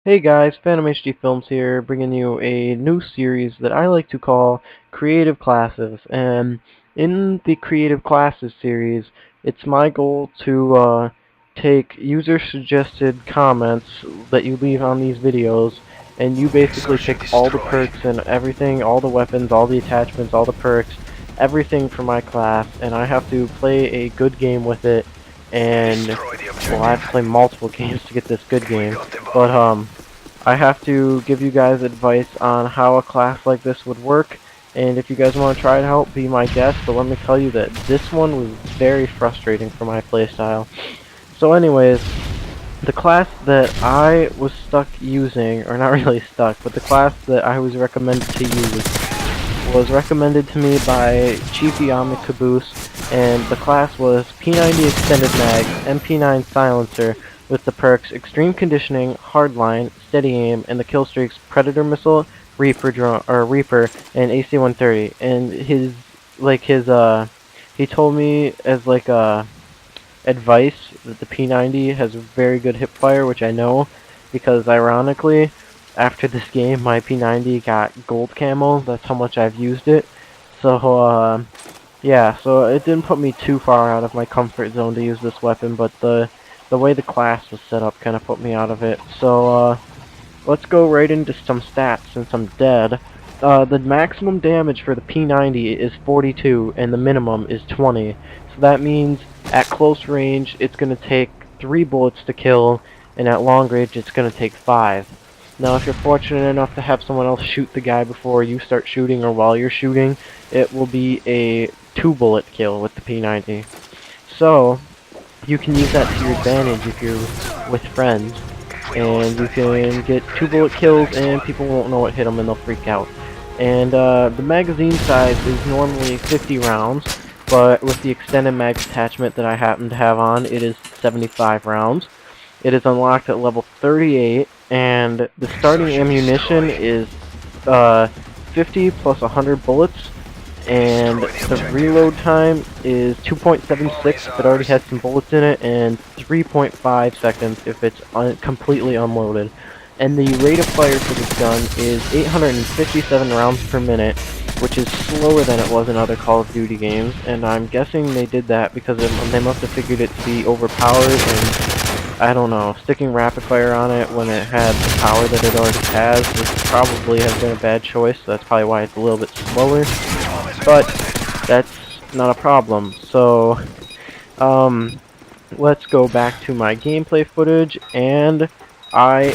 Hey guys, FantomHDFilms here, bringing you a new series that I like to call Creative Classes. And in the Creative Classes series, it's my goal to take user-suggested comments that you leave on these videos, and you basically Search and pick all the destroy. perks and everything, all the weapons, all the attachments, all the perks, everything for my class, and I have to play a good game with it. And Destroy the well, I have to objective. play multiple games to get this good We game, got the but bomb. I have to give you guys advice on how a class like this would work, and if you guys want to try it out, be my guest, but let me tell you that this one was very frustrating for my playstyle. So anyways, the class that I was stuck using, or not really stuck, but the class that I was recommended to use was recommended to me by Chiefy Caboose, and the class was P90 Extended Mag, MP9 Silencer, with the perks Extreme Conditioning, Hardline, Steady Aim, and the kill streaks Predator Missile, Reaper drone or Reaper, and AC-130. And he told me as advice that the P90 has very good hipfire, which I know, because ironically, after this game, my P90 got gold camo. That's how much I've used it. So, yeah, so it didn't put me too far out of my comfort zone to use this weapon, but the way the class was set up kind of put me out of it. So, let's go right into some stats since I'm dead. The maximum damage for the P90 is 42, and the minimum is 20. So that means at close range, it's going to take 3 bullets to kill, and at long range, it's going to take 5. Now, if you're fortunate enough to have someone else shoot the guy before you start shooting or while you're shooting, it will be a 2-bullet kill with the P90. So, you can use that to your advantage if you're with friends, We lost and you that fight. can get Ready up 2-bullet for the kills next and one. people won't know what hit them and they'll freak out. And the magazine size is normally 50 rounds, but with the extended mag attachment that I happen to have on, it is 75 rounds. It is unlocked at level 38, and the starting Search and ammunition destroy. is uh, 50 plus 100 bullets, and Destroy the the objective. reload time is Bomb 2.76 is if it already ours. has some bullets in it, and 3.5 seconds if it's completely unloaded. And the rate of fire for this gun is 857 rounds per minute, which is slower than it was in other Call of Duty games, and I'm guessing they did that because they must have figured it to be overpowered, and I don't know, sticking rapid fire on it when it had the power that it already has would probably have been a bad choice, so that's probably why it's a little bit slower. Bomb is But exploded. that's not a problem. So, um, let's go back to my gameplay footage, and I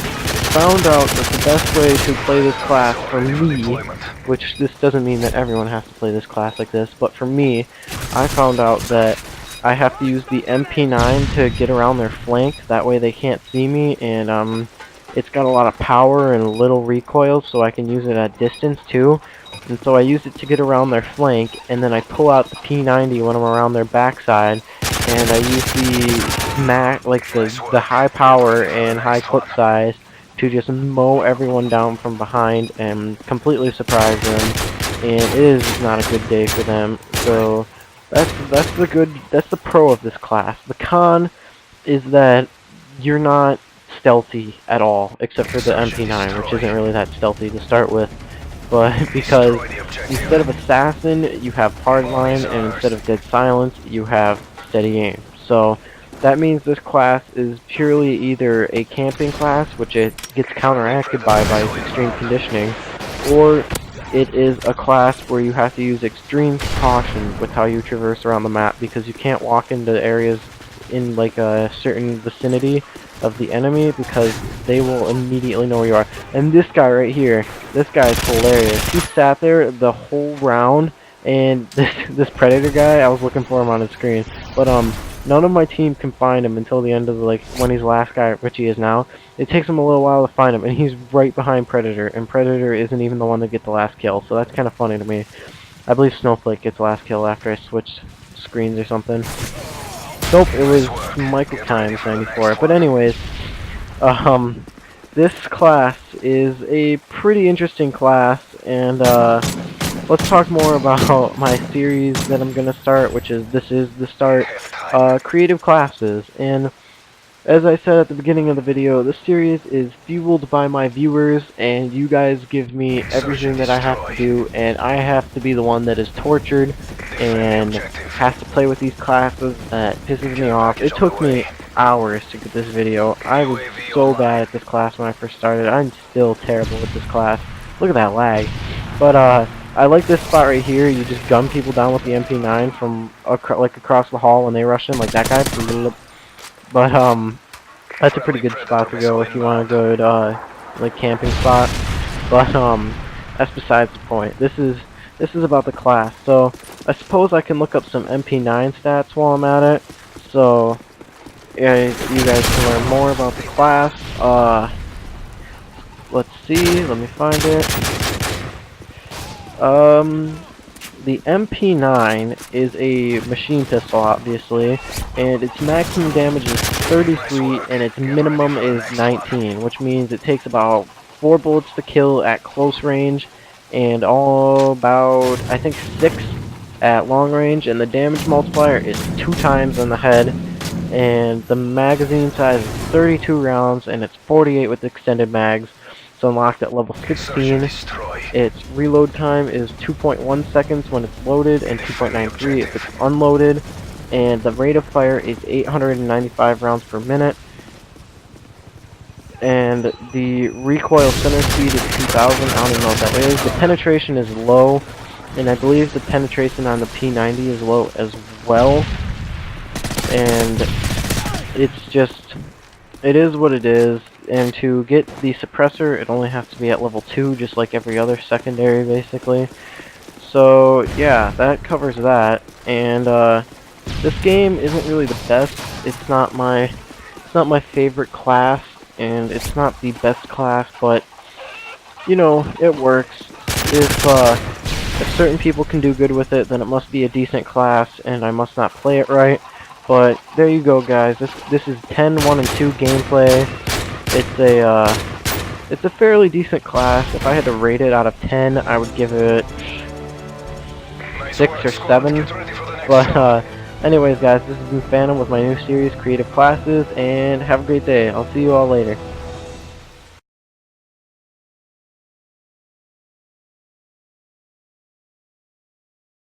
found out that the best way to play this class for Ready for me, deployment. which this doesn't mean that everyone has to play this class like this, but for me, I found out that I have to use the MP9 to get around their flank, that way they can't see me, and it's got a lot of power and little recoil, so I can use it at distance too. And so I use it to get around their flank, and then I pull out the P90 when I'm around their backside, and I use Nice the work. high Ready up for power the and high next clip one. size to just mow everyone down from behind and completely surprise them. And it is not a good day for them. So that's the pro of this class. The con is that you're not stealthy at all, except for the Search and MP9, which isn't destroy. really that stealthy to start with. But because Destroy the objective. instead of assassin, you have Bomb is hardline, and ours. instead of dead silence, you have steady aim. So that means this class is purely either a camping class, which it gets counteracted by its extreme conditioning, or it is a class where you have to use extreme caution with how you traverse around the map, because you can't walk into areas in like a certain vicinity of the enemy because they will immediately know where you are. And this guy right here, this guy is hilarious. He sat there the whole round, and this predator guy, I was looking for him on his screen, but none of my team can find him until the end of when he's the last guy, which he is now. It takes him a little while to find him, and he's right behind Predator, and Predator isn't even the one to get the last kill, so that's kind of funny to me. I believe Snowflake gets the last kill after I switch screens or something. Nope, it Nice was work. Michael Get ready Times for the next 94. But one. anyways, this class is a pretty interesting class, and let's talk more about my series that I'm gonna start, which is this is the start, Half time. creative classes. And As I said at the beginning of the video, this series is fueled by my viewers, and you guys give me Search and everything that I have to destroy. do, and I have to be the one that is tortured Defend the and objective. has to play with these classes. That pisses me Care off. package It on the took me way. hours to get this video. I was UAV so bad online. at this class when I first started. I'm still terrible at this class. Look at that lag. But I like this spot right here. You just gun people down with the MP9 from like across the hall when they rush in, like that guy. But that's a pretty Friendly good Predator spot to go missile if you want a inbound. good like camping spot. But that's besides the point. This is about the class. So I suppose I can look up some MP9 stats while I'm at it. So yeah, you guys can learn more about the class. Let's see. Let me find it. The MP9 is a machine pistol, obviously, and its maximum damage is 33, and its Get ready minimum for the is next one. 19, which means it takes about 4 bullets to kill at close range, and all about, I think, 6 at long range, and the damage multiplier is 2 times on the head, and the magazine size is 32 rounds, and it's 48 with extended mags. It's unlocked at level Search and 16. destroy. Its reload time is 2.1 seconds when it's loaded and Defend the 2.93 if objective. it's unloaded. And the rate of fire is 895 rounds per minute. And the recoil center speed is 2000. I don't even know what that is. The penetration is low. And I believe the penetration on the P90 is low as well. And it's just, it is what it is. And to get the suppressor, it only has to be at level 2, just like every other secondary, basically. So, yeah, that covers that. And, this game isn't really the best. It's not my favorite class, and it's not the best class, but, you know, it works. If certain people can do good with it, then it must be a decent class, and I must not play it right. But, there you go, guys. This is 10, 1, and 2 gameplay. It's a fairly decent class. If I had to rate it out of 10, I would give it Nice 6 work, or squad. 7. Get ready for the next But, one. anyways, guys, this has been Phantom with my new series, Creative Classes, and have a great day. I'll see you all later.